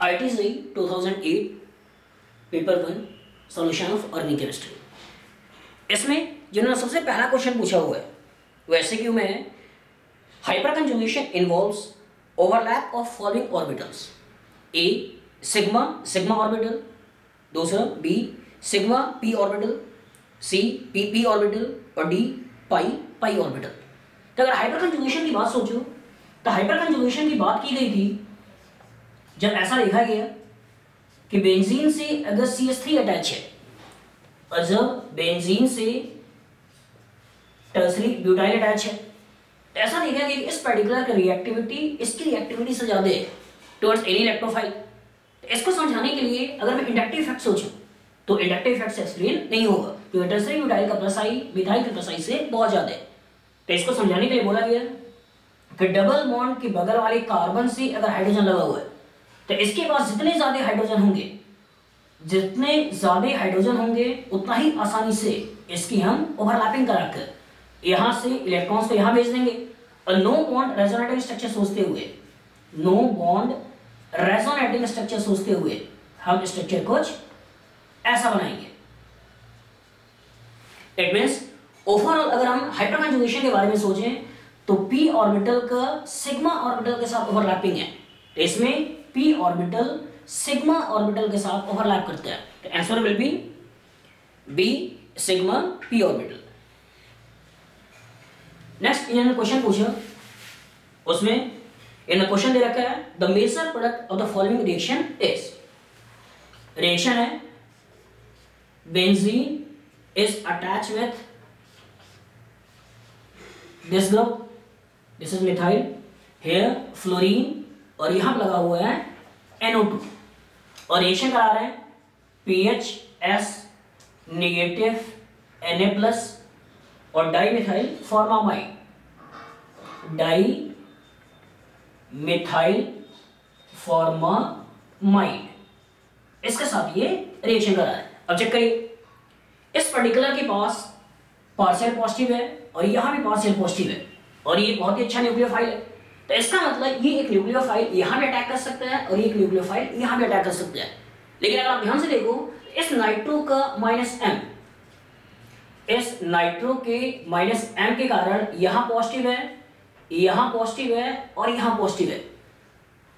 IIT JEE 2008 paper 1 solution of organic chemistry. इसमें जिन्होंने सबसे पहला क्वेश्चन पूछा हुआ है वो एमसीक्यू में है, hyperconjugation involves overlap of following orbitals. A sigma sigma orbital, दूसरा B sigma P orbital, C P P orbital और डी पाई पाई ऑर्बिटल। तो अगर हाइपर कंजुगेशन की बात सोचो तो हाइपर कंजुगेशन की बात की गई थी जब ऐसा देखा गया कि बेंजीन से अगर CH3 अटैच है और जब बेंजीन से टर्सरी ब्यूटाइल अटैच है तो ऐसा देखा गया कि इस पर्टिकुलर की रिएक्टिविटी इसकी रिएक्टिविटी से ज़्यादा है टुवर्ड्स एनी इलेक्ट्रोफाइल। तो इसको समझाने के लिए अगर मैं इंडक्टिव इफेक्ट सोचूं तो इंडक्टिव इफेक्ट से एक्सप्लेन नहीं होगा क्योंकि टर्सरी ब्यूटाइल का प्लस आई मिथाइल के प्लस आई से बहुत ज़्यादा है। तो इसको समझाने के लिए बोला गया कि डबल बॉन्ड के बगल वाले कार्बन से अगर हाइड्रोजन लगा हुआ है तो इसके पास जितने ज़्यादा हाइड्रोजन होंगे उतना ही आसानी से इसकी हम ओवरलैपिंग कराकर यहाँ से इलेक्ट्रॉन्स को यहाँ भेज देंगे और नो बॉन्ड रेजोनेटिंग स्ट्रक्चर सोचते हुए हम स्ट्रक्चर कुछ ऐसा बनाएंगे। इट मींस ओवरऑल अगर हम हाइपर कंजुगेशन के बारे में सोचें तो p ऑर्बिटल का सिग्मा ऑर्बिटल के साथ ओवरलैपिंग है, तो इसमें p ऑर्बिटल सिग्मा ऑर्बिटल के साथ ओवरलैप करता है। तो answer will be B sigma p orbital. Next इन्होंने क्वेश्चन पूछा, उसमें इन्होंने क्वेश्चन दे रखा है the major product of the following reaction is. Reaction है benzene is attach with this group, this is methyl, here fluorine और यहां पर लगा हुआ है NO2 और रिएक्शन करा रहे हैं PHS नेगेटिव Na+ और डाइमिथाइल फॉर्मामाइड, इसके साथ ये रिएक्शन करा है। अब चेक करिए, इस पर्टिकुलर के पास पार्शियल पॉजिटिव है और यहां भी पार्शियल पॉजिटिव है और ये बहुत ही अच्छा न्यूक्लियोफाइल है। तो इसका मतलब ये एक न्यूक्लियोफाइल यहां भी अटैक कर सकता है और एक न्यूक्लियोफाइल यहां भी अटैक कर सकता है। लेकिन अगर आप ध्यान से देखो इस नाइट्रो का -M, इस नाइट्रो के -M के कारण यहां पॉजिटिव है, यहां पॉजिटिव है और यहां पॉजिटिव है।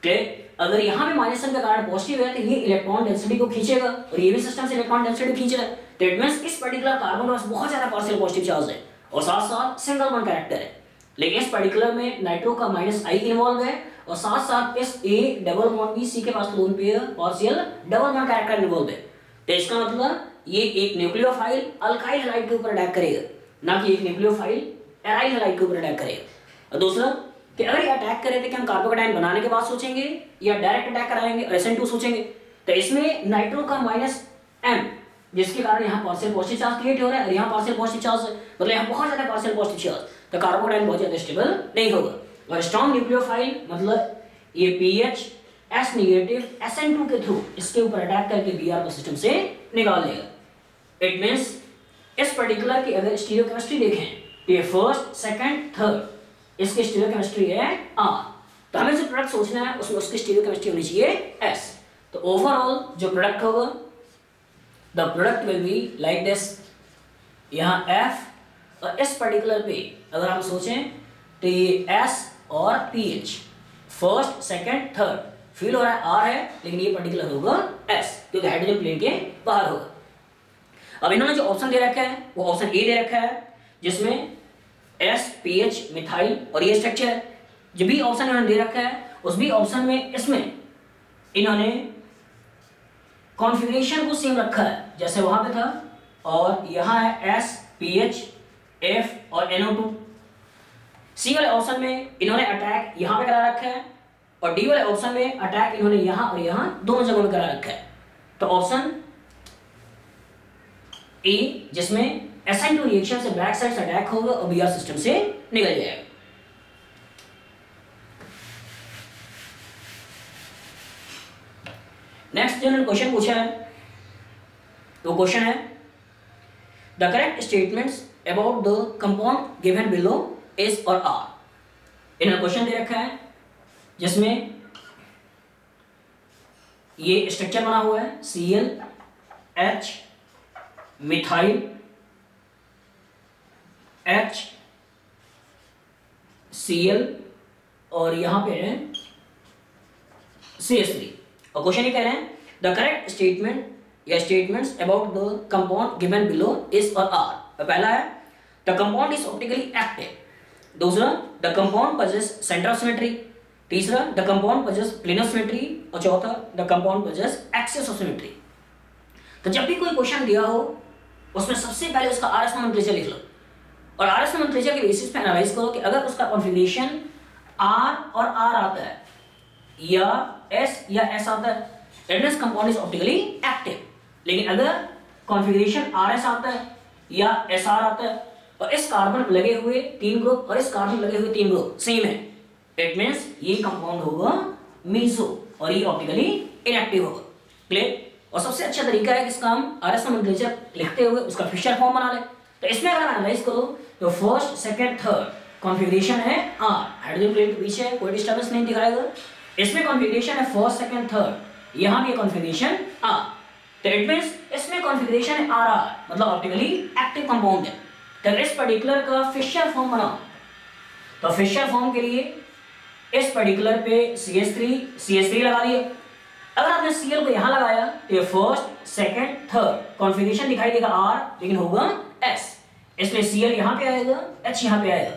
ठीक, अगर यहां पे -M का कारण पॉजिटिव है तो ये इलेक्ट्रॉन डेंसिटी को खींचेगा और ये भी सिस्टम से इलेक्ट्रॉन डेंसिटी खींच रहा है। तो इट मींस इस पर्टिकुलर कार्बन के पास बहुत ज्यादा पार्शियल पॉजिटिव चार्ज है और साथ साथ सिंगल बॉन्ड कैरेक्टर है। लेकिन इस पर्टिकुलर में नाइट्रो का -I इन्वॉल्व है और साथ साथ इस A डबल बॉन्ड भी C के पास lone pair partial double bond character involve है। तो इसका मतलब ये एक न्यूक्लियोफाइल अल्काइल हैलाइड के ऊपर अटैक करेगा, ना कि एक न्यूक्लियोफाइल एराइल हैलाइड के ऊपर अटैक करेगा। और दूसरा कि अगर ये अटैक करे तो क्या हम कार्बोकेटाइन बनाने के बाद सोचेंगे या डायरेक्ट अटैक कराएंगे और SN2 सोचेंगे। तो इसमें नाइट्रो का -M जिसके कारण यहाँ पार्शियल पॉजिटिव चार्ज क्रिएट हो रहा है और यहाँ पार्शियल पॉजिटिव चार्ज है, मतलब यहाँ बहुत ज्यादा पार्शियल पॉजिटिव चार्ज, तो कार्बोकेटाइन बहुत ज्यादा स्टेबल नहीं होगा। और स्ट्रॉन्ग न्यूक्लियोफाइल मतलब ये PHS नेगेटिव SN2 के थ्रू इसके ऊपर अटैक करके Br को सिस्टम से निकाल लेगा। इट मींस इस पर्टिकुलर की अगर स्टीरियोकेमिस्ट्री देखें तो ये फर्स्ट सेकंड थर्ड इसकी स्टीरियोकेमिस्ट्री है R, तो हमें जो प्रोडक्ट सोचना है उसमें उसकी स्टीरियोकेमिस्ट्री होनी चाहिए S। तो ओवरऑल जो प्रोडक्ट होगा the product will be like this, यहाँ F और इस पर्टिकुलर पे अगर हम सोचें तो ये S और PH first second third feel हो रहा है R है, लेकिन ये पर्टिकुलर होगा S क्योंकि हाइड्रोजन प्लेन के बाहर होगा। अब इन्होंने जो ऑप्शन दे रखा है वो ऑप्शन ए दे रखा है जिसमें SPH मिथाइल और ये स्ट्रक्चर है। जो भी ऑप्शन इन्होंने दे रखा है उस भी ऑप्शन में इसमें इन्होंने कॉन्फ़िगरेशन को सेम रखा है जैसे वहां पे था, और यहाँ है SPH F और NO2। सी वाले ऑप्शन में इन्होंने अटैक यहाँ पे करा रखा है और डी वाले ऑप्शन में अटैक इन्होंने यहाँ और यहाँ दोनों जगहों में करा रखा है। तो ऑप्शन ए जिसमें SN2 रिएक्शन से बैक साइड से अटैक होगा और Br सिस्टम से निकल जाएगा। नेक्स्ट जो क्वेश्चन पूछा है तो क्वेश्चन है the correct statements about the compound given below is और आर। इन्होंने क्वेश्चन दे रखा है जिसमें ये स्ट्रक्चर बना हुआ है Cl H methyl H Cl और यहां पे है CH3। और क्वेश्चन ये कह रहे हैं the correct statement or statements about the compound given below is और आर। तो पहला है the compound is optically active, दूसरा the compound possess centre of symmetry, तीसरा the compound possess plane of symmetry और चौथा the compound possess axis of symmetry. तो जब भी कोई क्वेश्चन दिया हो उसमें सबसे पहले उसका आरएस नोमेनक्लेचर लिख लो और आरएस नोमेनक्लेचर के बेसिस पे एनालाइज करो कि अगर उसका कॉन्फ़िगरेशन आर और आर आता है या एस या एस आता है that means compound is optically active. लेकिन अगर कॉन्फ़िगरेशन आर एस आता है या एस आर आता है और इस कार्बन लगे हुए 3 ग्रुप और इस कार्बन लगे हुए 3 ग्रुप सेम है दैट मींस ये कंपाउंड होगा मीसो और ये ऑप्टिकली इनएक्टिव होगा। क्लियर? और सबसे अच्छा तरीका है कि इसका हम आरएस नोमेनक्लेचर लिखते हुए उसका फिशर फॉर्म बना ले। तो इसमें अगर एनालाइज करो तो फर्स्ट सेकंड थर्ड कॉन्फ़िगरेशन है आर, हाइड्रोजन प्लेन के पीछे कोई डिस्टर्बेंस नहीं दिखाएगा। इसमें कॉन्फ़िगरेशन है फर्स्ट सेकंड थर्ड, यहां भी कॉन्फ़िगरेशन आर, तो इट मींस इसमें कॉन्फ़िगरेशन है आर आर मतलब ऑप्टिकली एक्टिव कंपाउंड है। तो इस पर्टिकुलर का फिशर फॉर्म बनाओ। तो फिशर फॉर्म के लिए इस पर्टिकुलर पे CH3 लगा दिए। अगर आपने Cl को यहां लगाया तो ये फर्स्ट सेकंड थर्ड कॉन्फ़िगरेशन दिखाई देगा R लेकिन होगा S, इसलिए Cl यहां पे आएगा, H यहां पे आएगा।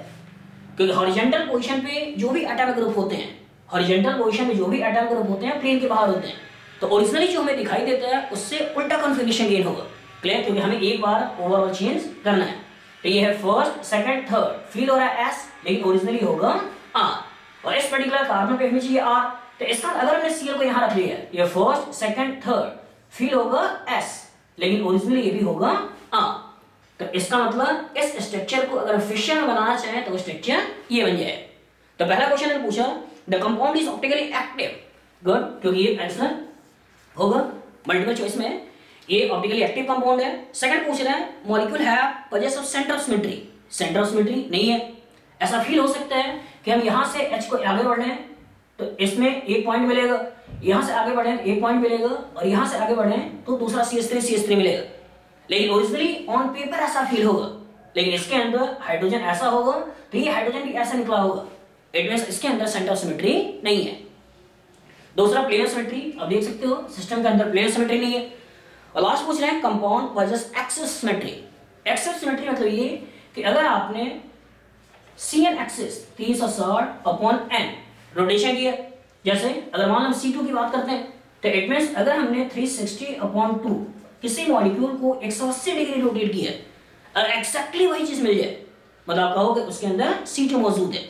क्योंकि हॉरिजॉन्टल पोजीशन पे जो भी एटॉमिक ग्रुप होते हैं, हॉरिजॉन्टल पोजीशन में जो भी एटॉमिक ग्रुप होते हैं प्लेन के बाहर होते हैं, तो ओरिजिनली जो हमें दिखाई देता है उससे उल्टा कॉन्फ़िगरेशन गेन होगा। क्लियर? क्योंकि हमें एक बार ओवरऑल चेंज करना है। तो ये है फर्स्ट सेकंड थर्ड, फील हो रहा है S लेकिन ओरिजिनली होगा R और इस पर्टिकुलर कार्बन पे हमें चाहिए R। तो इसका अगर हमने Cl को यहां रख लिया ये फर्स्ट सेकंड थर्ड फील होगा S लेकिन ओरिजिनली ये भी होगा R। तो इसका मतलब इस स्ट्रक्चर को अगर फिशर में बनाना चाहें तो स्ट्रक्चर ये बन जाए। तो पहला क्वेश्चन ने पूछा the compound is optically active, good, क्योंकि ये आंसर होगा मल्टीपल चॉइस में, ये ऑप्टिकली एक्टिव कंपाउंड है। सेकंड पूछ रहे हैं molecule have possess of centre of symmetry, centre of symmetry नहीं है। ऐसा फील हो सकता है कि हम यहां से H को आगे बढ़ रहे हैं तो इसमें एक पॉइंट मिलेगा, यहां से आगे बढ़े एक पॉइंट मिलेगा और यहां से आगे बढ़े तो दूसरा CH3 मिलेगा। लेकिन ओरिजिनली ऑन पेपर ऐसा फील होगा, लेकिन इसके अंदर हाइड्रोजन ऐसा होगा तो ये हाइड्रोजन भी ऐसा निकला होगा। इट मींस इसके अंदर सेंटर ऑफ सिमेट्री नहीं है। दूसरा प्लेन ऑफ सिमेट्री, अब देख सकते हो सिस्टम के अंदर प्लेन ऑफ सिमेट्री नहीं है। और लास्ट पूछ रहे हैं compound versus axis symmetry. Axis symmetry मतलब ये कि अगर आपने Cn एक्सिस 360/n रोटेशन किया, जैसे अगर मान लो हम C2 की बात करते हैं तो इट मींस अगर हमने 360/2 किसी मॉलिक्यूल को 180 डिग्री रोटेट किया और एक्जैक्टली वही चीज मिल जाए मतलब आप कहोगे उसके अंदर C2 मौजूद है।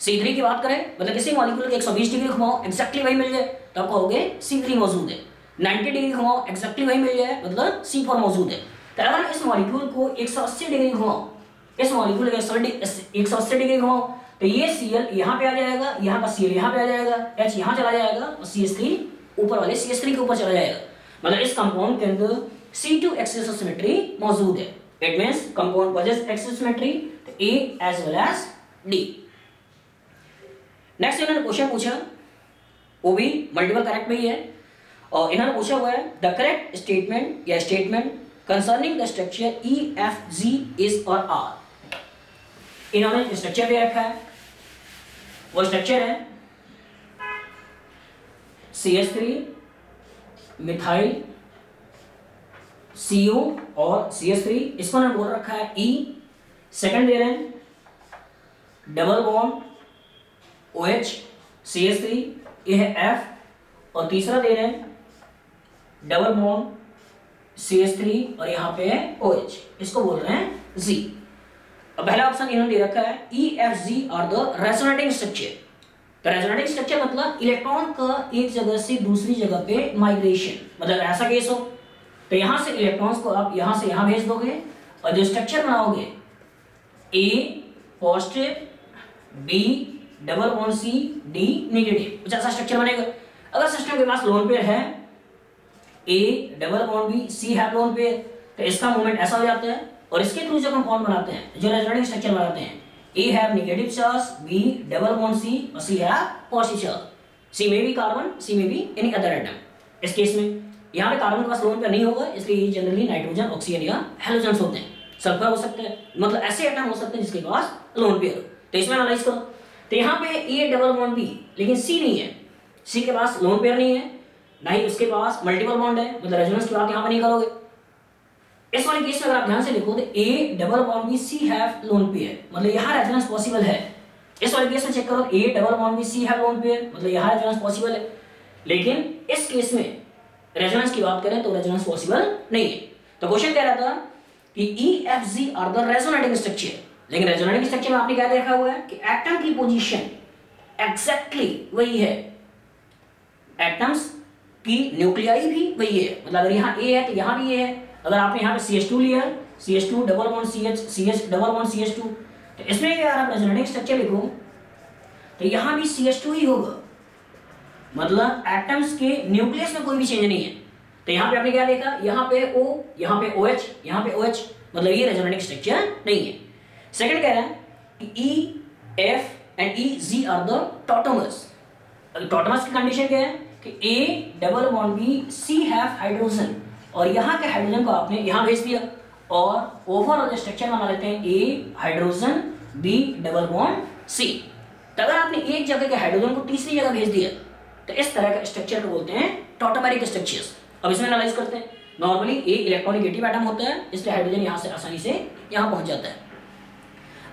C3 की बात करें मतलब किसी मॉलिक्यूल को 120 डिग्री घुमाओ एक्जैक्टली वही मिल जाए तो आप कहोगे C3 मौजूद है। 90 डिग्री घुमाओ एक्जैक्टली वही मिल जाए मतलब C4 मौजूद है। तो अगर इस मॉलिक्यूल को 180 डिग्री घुमाओ, इस मॉलिक्यूल को 180 डिग्री घुमाओ तो ये Cl यहाँ पे आ जाएगा, यहाँ का Cl यहाँ पे आ जाएगा, H यहाँ चला जाएगा और CH3 ऊपर वाले CH3 के ऊपर चला जाएगा। मतलब इस कंपाउंड के अंदर C2 एक्सिस ऑफ सिमेट्री मौजूद है। It means compound possess axis symmetry तो A as well as D। Next इन्होंने क्वेश्चन पूछा वो भी मल्टीपल करेक्ट में ही है और इन्होंने पूछा हुआ है द करेक्ट स्टेटमेंट या statement concerning the structure EFG is और R। इन्होंने स्ट्रक्चर दे रखा है, वो स्ट्रक्चर है CH3 मिथाइल CO और CH3, इसको उन्होंने बोल रखा है E। सेकंड दे रहे हैं डबल बॉन्ड OH CH3 ये है F और तीसरा दे रहे हैं डबल बॉन्ड CH3 और यहाँ पे है OH, इसको बोल रहे हैं Z। अब पहला ऑप्शन इन्होंने दे रखा है EFG are the resonating structure. तो रेजोनेटिंग स्ट्रक्चर मतलब इलेक्ट्रॉन का एक जगह से दूसरी जगह पे माइग्रेशन, मतलब ऐसा केस हो तो यहां से इलेक्ट्रॉन्स को आप यहां से यहां भेज दोगे और जो स्ट्रक्चर बनाओगे A positive, B double bond C, D negative, कुछ ऐसा स्ट्रक्चर बनेगा। अगर सिस्टम के पास लोन पेयर है A double bond B, C है लोन पेयर तो इसका मूवमेंट ऐसा हो जाता है और इसके थ्रू जो कंपाउंड बनाते हैं, जो रेजोनेटिंग स्ट्रक्चर बनाते हैं, A है negative charge, B double bond C और C है पॉजिटिव चार्ज। C में भी कार्बन, C में भी एनी अदर एटम। इस केस में यहाँ पे कार्बन के पास लोन पेयर नहीं होगा, इसलिए ये जनरली नाइट्रोजन, ऑक्सीजन या हेलोजन्स होते हैं। सल्फर हो सकते हैं, मतलब ऐसे एटम हो सकते हैं जिसके पास लोन पेयर हो। तो इसमें एनालाइज करो, तो यहाँ पे ए डबल बॉन्ड बी, लेकिन सी नहीं है, सी के पास लोन पेयर नहीं है, ना ही उसके पास मल्टीपल बॉन्ड है, मतलब रेजोनेंस की बात यहाँ पे नहीं करोगे। इस वाले केस में अगर आप ध्यान से देखो तो A double bond B C have lone pair, मतलब यहाँ रेजोनेंस पॉसिबल है। इस वाले केस में चेक करो, A double bond B C have lone pair, मतलब यहाँ रेजोनेंस पॉसिबल है। लेकिन इस केस में रेजोनेंस की बात करें तो रेजोनेंस पॉसिबल नहीं है। तो क्वेश्चन कह रहा था कि E F G are the resonating structure, लेकिन रेजोनेटिंग स्ट्रक्चर में आपने क्या देखा हुआ है कि एटम की पोजीशन एग्जैक्टली वही है, एटम्स की न्यूक्लियाई भी वही है, मतलब अगर यहाँ ए है तो यहाँ भी ए है। अगर आपने यहाँ पे CH2 लिया, CH2 double bond CH, CH double bond CH2, तो इसमें अगर आप रेजोनेटिंग स्ट्रक्चर लिखो तो यहाँ भी CH2 ही होगा, मतलब एटम्स के न्यूक्लियस में कोई भी चेंज नहीं है। तो यहाँ पे आपने क्या देखा, यहाँ पे O, यहाँ पे OH, यहाँ पे OH, मतलब ये रेजोनेटिंग स्ट्रक्चर नहीं है। सेकंड कह रहा है कि E, F and E, Z are the tautomers. Tautomers की कंडीशन क्या है कि A double bond B, C have hydrogen, और यहाँ के हाइड्रोजन को आपने यहाँ भेज दिया, और ओवरऑल स्ट्रक्चर बना लेते हैं A hydrogen B double bond C। तो अगर आपने एक जगह के हाइड्रोजन को तीसरी जगह भेज दिया तो इस तरह का स्ट्रक्चर को बोलते हैं टॉटोमेरिक स्ट्रक्चर्स। अब इसमें एनालाइज करते हैं। नॉर्मली ए इलेक्ट्रोनेगेटिव एटम होता है, इसलिए हाइड्रोजन यहाँ से आसानी से यहाँ पहुंच जाता है।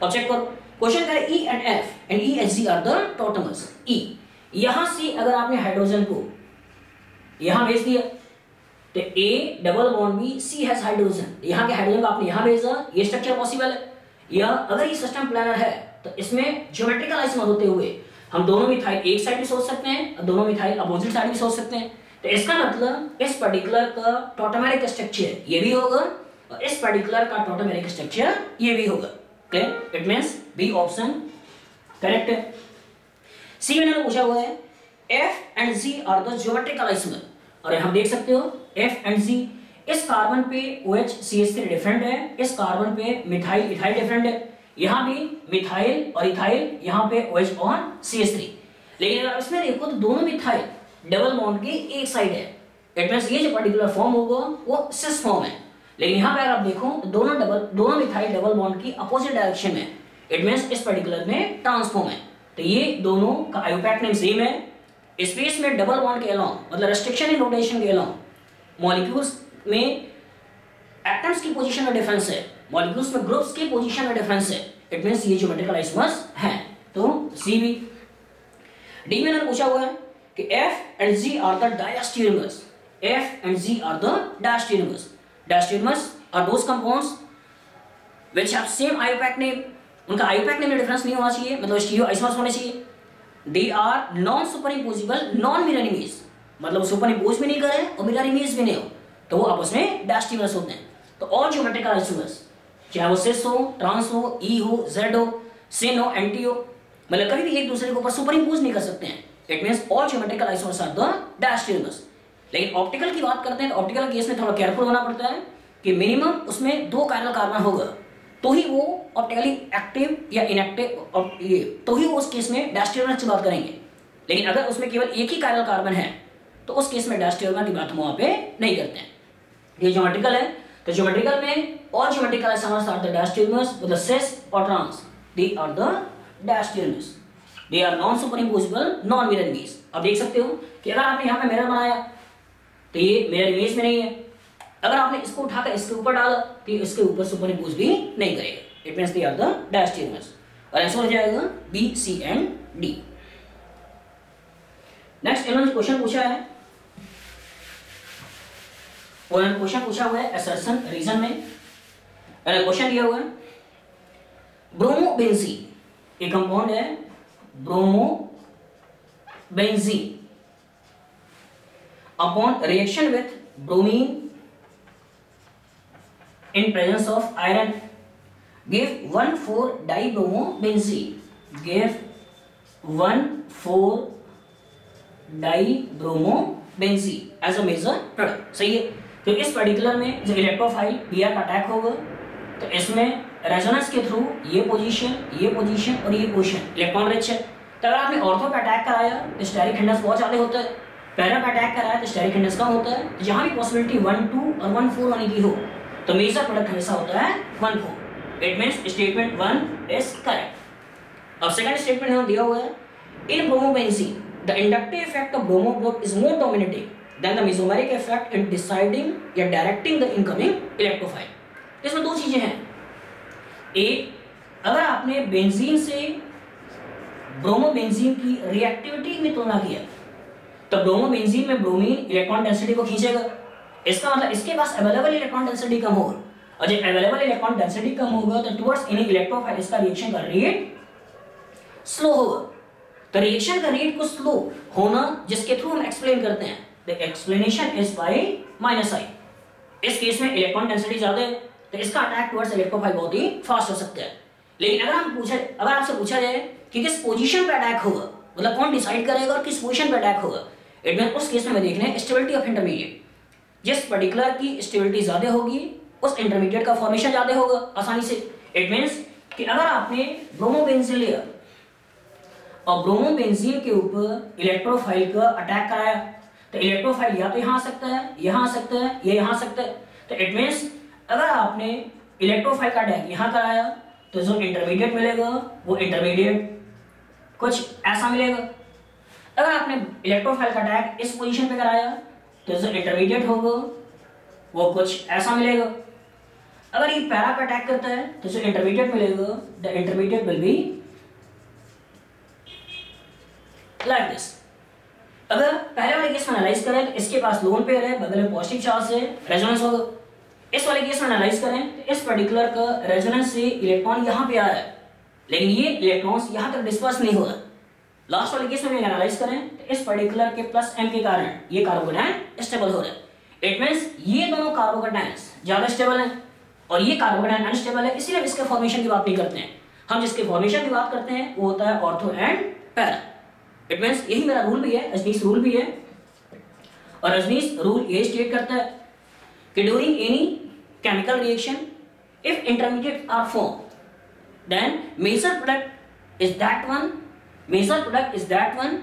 अब चेक करो, क्वेश्चन कह रहा है E and F and E H G are the tautomers. E, यहाँ से अगर आपने हाइड्रोजन को यहाँ भेज दिया तो A double bond B, C has hydrogen, यहाँ के हाइड्रोजन को आपने यहाँ भेजा, ये स्ट्रक्चर पॉसिबल है। या अगर ये सिस्टम प्लानर है तो इसमें ज्योमेट्रिकल आइसोमर होते हुए हम दोनों मिथाइल एक साइड भी सोच सकते हैं और दोनों मिथाइल अपोजिट साइड भी सोच सकते हैं। तो इसका मतलब इस पर्टिकुलर का टॉटोमेरिक स्ट्रक्चर ये भी होगा और इस पर्टिकुलर का टॉटोमेरिक स्ट्रक्चर ये भी होगा। Clear? It means B option correct है। सी में पूछा हुआ है F and G are the geometrical isomer, और हम देख सकते हो एफ एंड जी, इस कार्बन पे OH CH3 डिफरेंट है, इस कार्बन पे मिथाइल इथाइल डिफरेंट है, यहाँ भी मिथाइल और इथाइल, यहाँ पे OH और CH3। लेकिन अगर इसमें देखो तो दोनों मिथाइल डबल बॉन्ड की एक साइड है, इट मींस ये जो पर्टिकुलर फॉर्म होगा वो सिस फॉर्म है। लेकिन यहाँ पे अगर आप देखो तो दोनों मिथाइल डबल बॉन्ड की अपोजिट डायरेक्शन में, इट मींस इस पर्टिकुलर में ट्रांसफॉर्म है। तो ये दोनों का आयोपैक नेम सेम है। स्पेस में डबल बॉन्ड के अलावा, मतलब रेस्ट्रिक्शन इन रोटेशन के अलावा, मॉलिक्यूल्स में एटम्स की पोजीशन में डिफरेंस है, मॉलिक्यूल्स में ग्रुप्स की पोजीशन में डिफरेंस है, इट मींस ये ज्योमेट्रिकल आइसोमर्स हैं। तो सी भी। डी में पूछा हुआ है कि F and G are the diastereomers, F and G are the diastereomers. Diastereomers are those compounds which have same IUPAC name, उनका आयोपैक नेम में डिफरेंस नहीं होना चाहिए, मतलब स्टीरियो आइसोमर्स होने चाहिए। They are non superimposable non mirror image, मतलब superimpose भी नहीं करे और मिरर इमेज भी नहीं हो, तो वो आपस में डायस्टेरियोमर्स होते हैं। तो ऑल ज्योमेट्रिकल आइसोमर्स, चाहे वो सिस हो, ट्रांस हो, ई हो, जेड हो, सिन हो, एंटी हो, मतलब कभी भी एक दूसरे के ऊपर सुपरइम्पोज नहीं कर सकते हैं। It means all geometrical isomers are the diastereomers. लेकिन ऑप्टिकल की बात करते हैं तो ऑप्टिकल केस में थोड़ा केयरफुल होना पड़ता है कि मिनिमम उसमें 2 कायरल कार्बन होगा तो ही वो ऑप्टिकली एक्टिव या इनएक्टिव, तो ही वो उस केस में डायस्टेरियोमर्स की बात करेंगे। लेकिन अगर उसमें केवल एक ही कायरल कार्बन है तो उस केस में डायस्टेरियोमर की बात हम वहाँ पे नहीं करते हैं। ये ज्योमेट्रिकल है, तो ज्योमेट्रिकल में all geometrical isomers are the diastereomers with the cis और trans, they are the diastereomers, they are non superimposable non mirror image. अब देख सकते हो कि अगर आपने यहाँ पे मिरर बनाया तो ये मिरर इमेज में नहीं है, अगर आपने इसको उठाकर इसके ऊपर डाला तो ये इसके ऊपर सुपरइम्पोज भी नहीं करेगा, it means they are the diastereomers. और आंसर हो जाएगा B, C and D. Next इन्होंने क्वेश्चन पूछा है, क्वेश्चन पूछा हुआ है असर्शन रीजन में, क्वेश्चन दिया हुआ है ब्रोमोबेंजीन, एक कंपाउंड है bromobenzene, upon reaction with bromine in presence of iron give 1,4-dibromobenzene, give 1,4-dibromobenzene as a major product। सही है। तो इस पर्टिकुलर में जो इलेक्ट्रोफाइल पीआर का अटैक होगा तो इसमें रेजोनेंस के थ्रू ये पोजीशन और ये पोजीशन इलेक्ट्रॉन रिच है। तो अगर आपने ऑर्थो पे अटैक कराया तो स्टेरिक हिंडर्स बहुत ज्यादा होता है, पैरा का अटैक करा है तो स्टेरिक इंडेक्स कम होता है। जहां भी पॉसिबिलिटी 1 2 और 1 4 होने की हो तो मेजर प्रोडक्ट हमेशा होता है 1 4। It means statement 1 is correct. अब सेकंड स्टेटमेंट हमें दिया हुआ है in bromobenzene the inductive effect of bromo group is more dominating than the mesomeric effect in deciding या डायरेक्टिंग द इनकमिंग इलेक्ट्रोफाइल। इसमें दो चीजें हैं। एक, अगर आपने बेंजीन से ब्रोमोबेंजीन की रिएक्टिविटी में तुलना किया तो ब्रोमोबेंजीन में ब्रोमीन इलेक्ट्रॉन डेंसिटी को खींचेगा। इसका मतलब इसके पास अवेलेबल इलेक्ट्रॉन डेंसिटी कम होगा और जब अवेलेबल इलेक्ट्रॉन डेंसिटी कम होगा तो टुवर्ड्स एनी इलेक्ट्रोफाइल इसका रिएक्शन का रेट स्लो होगा। तो रिएक्शन का रेट को स्लो होना जिसके थ्रू हम एक्सप्लेन करते हैं the explanation is by -i। इस केस में इलेक्ट्रॉन डेंसिटी ज्यादा है तो इसका अटैक टुवर्ड्स इलेक्ट्रोफाइल बहुत ही फास्ट हो सकता है। लेकिन अगर आपसे पूछा जाए कि किस पोजीशन पे अटैक होगा, मतलब कौन डिसाइड करेगा और किस पोजीशन पे अटैक होगा, इट मीन उस केस में देखना है स्टेबिलिटी ऑफ इंटरमीडिएट। जिस पर्टिकुलर की स्टेबिलिटी ज्यादा होगी उस इंटरमीडिएट का फॉर्मेशन ज्यादा होगा आसानी से। इट मींस कि अगर आपने ब्रोमोबेंजीन लिया और ब्रोमोबेंजीन के ऊपर इलेक्ट्रोफाइल का अटैक कराया तो इलेक्ट्रोफाइल या तो यहाँ आ सकता है, यहाँ आ सकता है, या यहाँ आ सकता है। तो इट मींस अगर आपने इलेक्ट्रोफाइल का अटैक यहाँ कराया तो जो इंटरमीडिएट मिलेगा वो इंटरमीडिएट कुछ ऐसा मिलेगा। अगर आपने इलेक्ट्रोफाइल का अटैक इस पोजीशन पे कराया तो जो इंटरमीडिएट होगा वो कुछ ऐसा मिलेगा। अगर ये पैरा पे अटैक करता है तो जो इंटरमीडिएट मिलेगा the intermediate will be like this. अगर पहले वाले केस में एनालाइज करें तो इसके पास लोन पेयर है, बगल में पॉजिटिव चार्ज है, रेजोनेंस होगा। इस वाले केस में एनालाइज करें तो इस पर्टिकुलर का रेजोनेंस से इलेक्ट्रॉन यहाँ पे आ रहा है लेकिन ये इलेक्ट्रॉन्स यहाँ तक डिस्पर्स नहीं हो रहा। लास्ट वाले केस में एनालाइज करें तो इस पर्टिकुलर के प्लस m के कारण ये कार्बोकेटायन स्टेबल हो रहा है। इट मींस ये दोनों कार्बोकेटायंस ज्यादा स्टेबल हैं और ये कार्बोकेटायन अनस्टेबल है, इसलिए हम इसके फॉर्मेशन की बात नहीं करते हैं। हम जिसके फॉर्मेशन की बात करते हैं वो होता है ortho and para. It means यही मेरा रूल भी है, रजनीश रूल भी है। और रजनीश रूल ये स्टेट करता है कि during any chemical reaction if intermediate are form then major product is that one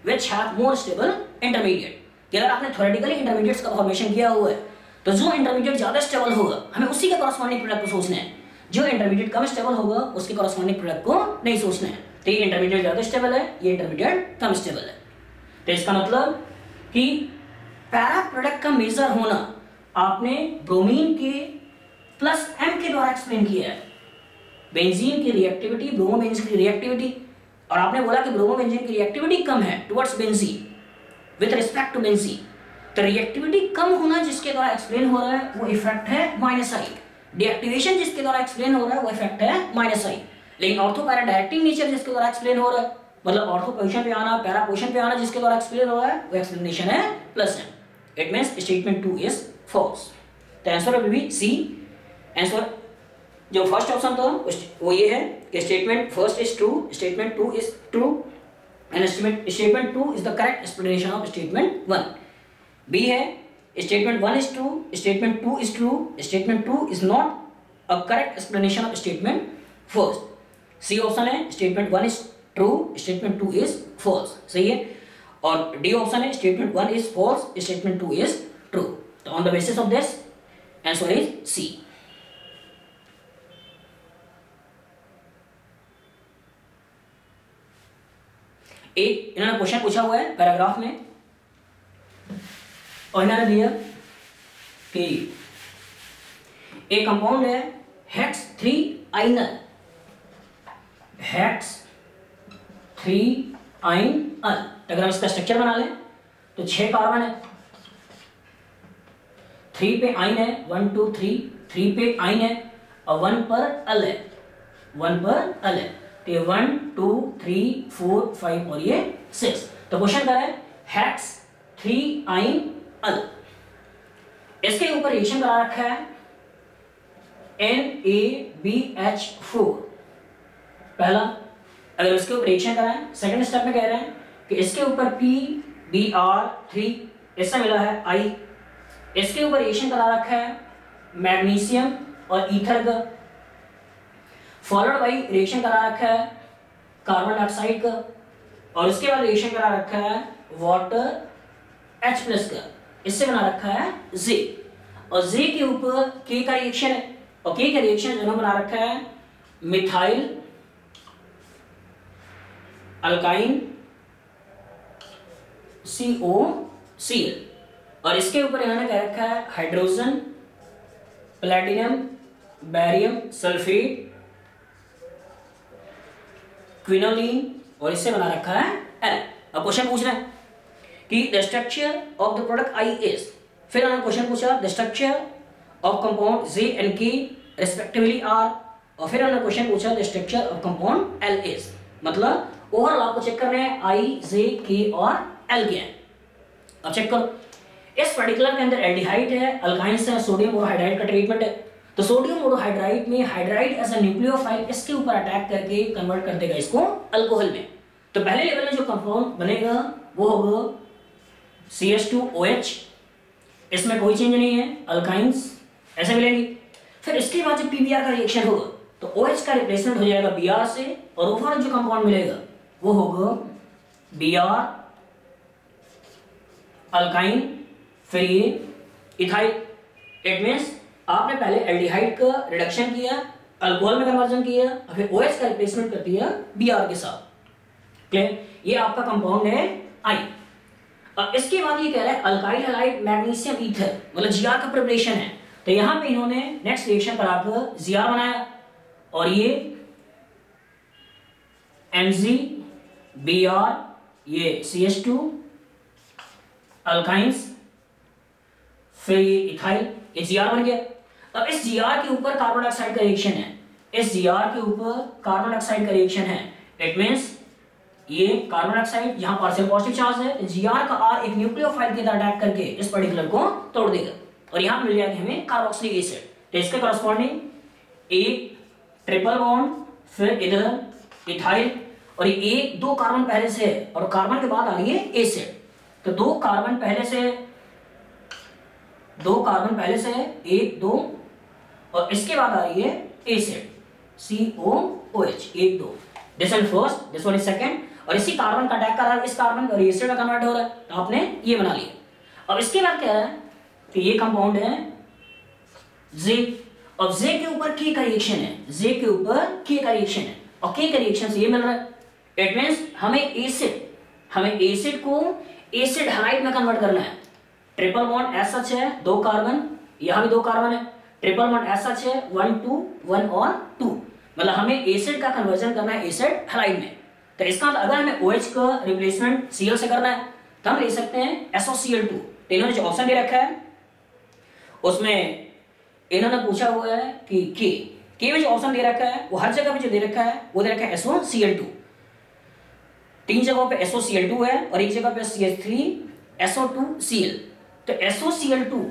which have more stable intermediate। कि अगर आपने थ्योरेटिकली इंटरमीडिएट्स का फॉर्मेशन किया हुआ है तो जो इंटरमीडिएट ज्यादा स्टेबल होगा हमें उसी के कॉरस्पॉन्डिंग प्रोडक्ट को सोचना है। जो इंटरमीडिएट कम स्टेबल होगा उसके कॉरस्पॉन्डिंग प्रोडक्ट को नहीं सोचना है। तो ये इंटरमीडिएट ज्यादा स्टेबल है, ये इंटरमीडिएट कम स्टेबल है। तो इसका मतलब कि पैरा प्रोडक्ट का मेजर होना आपने ब्रोमीन के प्लस m के द्वारा एक्सप्लेन किया है। बेंजीन की रिएक्टिविटी, ब्रोमोबेंजीन की रिएक्टिविटी, और आपने बोला कि ब्रोमोबेंजीन की रिएक्टिविटी कम है towards benzene with respect to benzene. तो रिएक्टिविटी कम होना जिसके द्वारा एक्सप्लेन हो रहा है वो इफेक्ट है -i। डीएक्टिवेशन जिसके द्वारा एक्सप्लेन हो रहा है वो इफेक्ट है -i। लेकिन ऑर्थो पैरा डायरेक्टिंग नेचर जिसके द्वारा एक्सप्लेन हो रहा है, मतलब ऑर्थो पोजीशन पे आना, पैरा पोजीशन पे आना जिसके द्वारा एक्सप्लेन हो रहा है वो एक्सप्लेनेशन है +m। It means statement 2 is false. तो answer will be C. Answer जो फर्स्ट ऑप्शन था वो ये है कि statement first is true, statement 2 is true and statement 2 is the correct explanation of statement 1। B है statement 1 is true, statement 2 is true, statement 2 is not a correct explanation of statement first. C option है statement 1 is true, statement 2 is false. सही है। और D option है statement 1 is false, statement 2 is true. तो on the basis of this answer is C. एक इन्होंने question पूछा हुआ है पैराग्राफ में और इन्होंने दिया कि एक कंपाउंड है हेक्स 3 आइनल, हेक्स 3 आइनल। अगर हम इसका स्ट्रक्चर बना लें तो 6 कार्बन है, 3 पे आइन है, 1 2 3 पे आइन है और 1 पर अल है, 1 पर अल है। तो 1 2 3 4 5 और ये 6। तो क्वेश्चन क्या है हेक्स 3 आइन अल। इसके ऊपर रिएक्शन करा रखा है NaBH4 पहला। अगर इसके ऊपर रिएक्शन कराएं सेकंड स्टेप में कह रहे हैं कि इसके ऊपर PBr3 ऐसा मिला है I। इसके ऊपर रिएक्शन करा रखा है मैग्नीशियम और ईथर का, फॉलोड बाई रिएक्शन करा रखा है कार्बन डाइऑक्साइड का, और उसके बाद रिएक्शन करा रखा है वाटर H प्लस का, इससे बना रखा है J, और J के ऊपर K का रिएक्शन है, और K का रिएक्शन जो बना रखा है मिथाइल अल्काइन COCl, और इसके ऊपर इन्होंने कह रखा है hydrogen platinum barium sulphate quinoline, और इससे बना रखा है L। अब क्वेश्चन पूछ रहे हैं कि the structure of the product I is, फिर उन्होंने क्वेश्चन पूछा the structure of compound J and K respectively are, और फिर उन्होंने क्वेश्चन पूछा the structure of compound L is, मतलब ओवरऑल आपको चेक कर रहे हैं I, J, K और L क्या है। अब चेक करो, इस पर्टिकुलर के अंदर एल्डिहाइड है, अल्काइंस है, सोडियम बोरोहाइड्राइड का ट्रीटमेंट है, तो सोडियम बोरोहाइड्राइड में हाइड्राइड एज अ न्यूक्लियोफाइल इसके ऊपर अटैक करके कन्वर्ट कर देगा इसको अल्कोहल में। तो पहले लेवल में जो कंपाउंड बनेगा वो होगा CH2OH, इसमें कोई चेंज नहीं है, अल्काइंस ऐसे मिलेंगी। फिर इसके बाद जब PBr का रिएक्शन होगा तो OH का रिप्लेसमेंट हो जाएगा Br से, और ओवरऑल जो कंपाउंड मिलेगा वो होगा Br अल्काइन, फिर ये इथाइल। इट मींस आपने पहले एल्डिहाइड का रिडक्शन किया, अल्कोहल में कन्वर्जन किया, और फिर OH का रिप्लेसमेंट कर दिया Br के साथ। क्लियर? ये आपका कंपाउंड है I। अब इसके बाद ये कह रहा है अल्काइल हैलाइड मैग्नीशियम ईथर, मतलब Gr का प्रिपरेशन है, तो यहां पे इन्होंने नेक्स्ट रिएक्शन कराकर Gr बनाया, और ये MgBr, ये CH2 अल्काइंस, फिर ये इथाइल, ये Gr बन गया। अब इस Gr के ऊपर कार्बन डाइऑक्साइड का रिएक्शन है, इस Gr के ऊपर कार्बन डाइऑक्साइड का रिएक्शन है। इट मींस ये कार्बन डाइऑक्साइड यहाँ पार्शियल पॉजिटिव चार्ज है, Gr का R एक न्यूक्लियोफाइल के साथ अटैक करके इस पर्टिकुलर को तोड़ देगा, और यहाँ मिल जाएगा हमें कार्बोक्सिलिक एसिड। तो इसके कॉरस्पॉन्डिंग एक ट्रिपल बॉन्ड, फिर इधर इथाइल, और ये एक दो कार्बन पहले से है, और कार्बन के बाद आ रही है एसिड। तो दो कार्बन पहले से है, एक दो, और इसके बाद आ रही है एसिड COOH, एक दो। This one first, this one is second, और इसी कार्बन का अटैक कर रहा है इस कार्बन और एसिड में कन्वर्ट हो रहा है, तो आपने ये बना लिया। अब इसके बाद क्या है कि ये कंपाउंड है J, अब J के ऊपर K का रिएक्शन है, J के ऊपर K का रिएक्शन है, और K का रिएक्शन से ये मिल रहा है। इट मींस हमें एसिड को एसिड हैलाइड में कन्वर्ट करना है। ट्रिपल बॉन्ड एज सच है, दो कार्बन, यहां भी दो कार्बन है, ट्रिपल बॉन्ड एज सच है 1 2 1 और 2, मतलब हमें एसिड का कन्वर्जन करना है एसिड हैलाइड में। तो इसका मतलब अगर हमें OH का रिप्लेसमेंट Cl से करना है तो हम ले सकते हैं SOCl2। तो इन्होंने जो ऑप्शन दे रखा है उसमें इन्होंने पूछा हुआ है कि K में जो ऑप्शन दे रखा है वो हर जगह पे जो दे रखा है वो दे रखा है SOCl2। तीन जगहों पे SOCl2 है और एक जगह पे CH3SO2Cl। तो SOCl2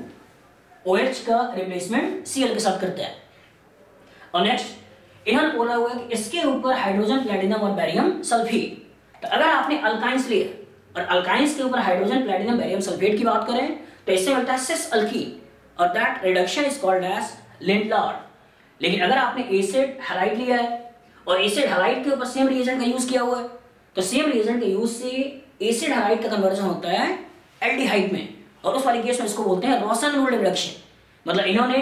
OH का रिप्लेसमेंट Cl के साथ करता है। और नेक्स्ट इन्होंने बोला हुआ है कि इसके ऊपर हाइड्रोजन प्लेटिनम और बैरियम सल्फेट। तो अगर आपने अल्काइंस लिया और अल्काइंस के ऊपर हाइड्रोजन प्लेटिनम बैरियम सल्फेट की बात करें तो इससे मिलता है सिस अल्कीन, और that reduction is called as Lindlar. लेकिन अगर आपने एसिड हैलाइड लिया है और एसिड हैलाइड के ऊपर सेम रिएजेंट का यूज किया हुआ है तो सेम रिएजेंट के यूज से एसिड हैलाइड का कन्वर्जन होता है एल्डिहाइड में, और उस वाले केस में इसको बोलते हैं रॉसन-वुड रिडक्शन। मतलब इन्होंने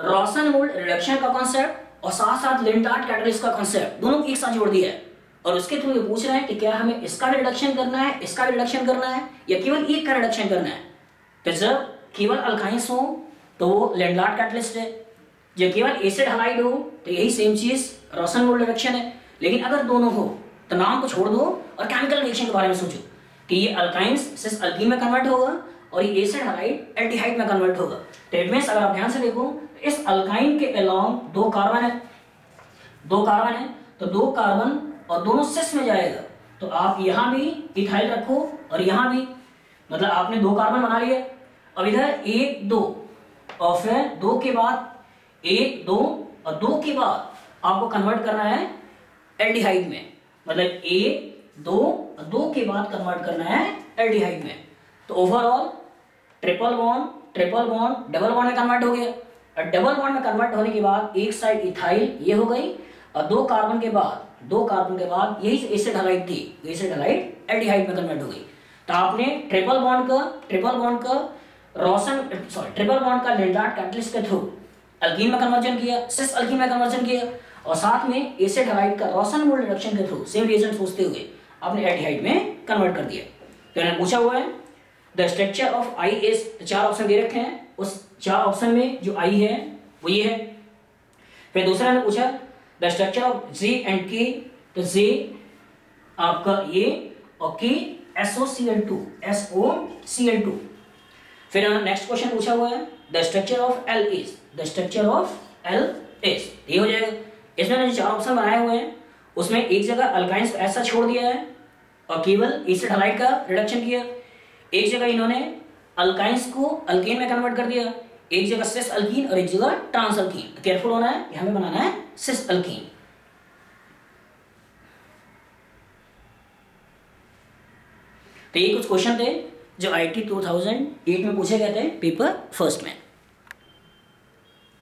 रॉसन-वुड रिडक्शन का कॉन्सेप्ट और साथ साथ लिंटार्ड कैटलिस्ट का कॉन्सेप्ट दोनों को एक साथ जोड़ दिया है, और उसके थ्रू ये पूछ रहे हैं कि क्या हमें इसका रिडक्शन करना है, इसका रिडक्शन करना है, या केवल एक का रिडक्शन करना है। तो जब केवल अल्काइंस हो तो वो लिंटार्ड कैटलिस्ट है, जब केवल एसिड हैलाइड हो तो यही सेम चीज रॉसन-वुड रिडक्शन है। लेकिन अगर दोनों हो तो नाम को छोड़ दो और केमिकल रिएक्शन के बारे में सोचो कि ये अल्काइंस सिस अल्कीन में कन्वर्ट होगा और ये एसिड हैलाइड एल्डिहाइड में कन्वर्ट होगा। तो इट मींस अगर आप ध्यान से देखो इस अल्काइन के अलोंग दो कार्बन है, तो दो कार्बन और दोनों सिस में जाएगा, तो आप यहाँ भी इथाइल रखो और यहाँ भी, मतलब आपने दो कार्बन बना लिए। अब इधर एक दो और फिर दो के बाद एक दो और दो के बाद आपको कन्वर्ट करना है एल्डिहाइड में, मतलब एक दो और दो के बाद कन्वर्ट करना है एल्डिहाइड में। तो overall triple bond double bond में कन्वर्ट हो गया, और डबल बॉन्ड में कन्वर्ट होने के बाद एक साइड इथाइल ये हो गई, और दो कार्बन के बाद यही एसिड हैलाइड थी, एसिड हैलाइड एल्डिहाइड में कन्वर्ट हो गई। तो आपने ट्रिपल बॉन्ड का ट्रिपल बॉन्ड का लिंडार्ड कैटलिस्ट के थ्रू अल्कीन में कन्वर्जन किया, सिस अल्कीन में कन्वर्जन किया, और साथ में एसिड हैलाइड का रोशन-मोल्ड रिडक्शन के थ्रू सेम रिएजेंट सोचते हुए आपने एल्डिहाइड में कन्वर्ट कर दिया। तो इन्होंने पूछा हुआ है the structure of I is, तो 4 ऑप्शन दे रखे हैं, उस 4 ऑप्शन में जो आई है वो ये है। फिर दूसरा ने पूछा the structure of G and K, तो जी आपका ये और के SOCl2 SOCl2। फिर नेक्स्ट क्वेश्चन पूछा हुआ है the structure of L is, the structure of L is, ये हो जाएगा। इसमें जो 4 ऑप्शन बनाए हुए हैं उसमें एक जगह अल्काइंस को ऐसा छोड़ दिया है और केवल एसिड हैलाइड का रिडक्शन किया, एक जगह इन्होंने अल्काइंस को अल्केन में कन्वर्ट कर दिया, एक जगह सिस अल्कीन और एक जगह ट्रांस अल्कीन। केयरफुल होना है, यहां में बनाना है सिस अल्कीन। तो ये कुछ क्वेश्चन थे जो IIT 2008 में पूछे गए थे पेपर फर्स्ट में।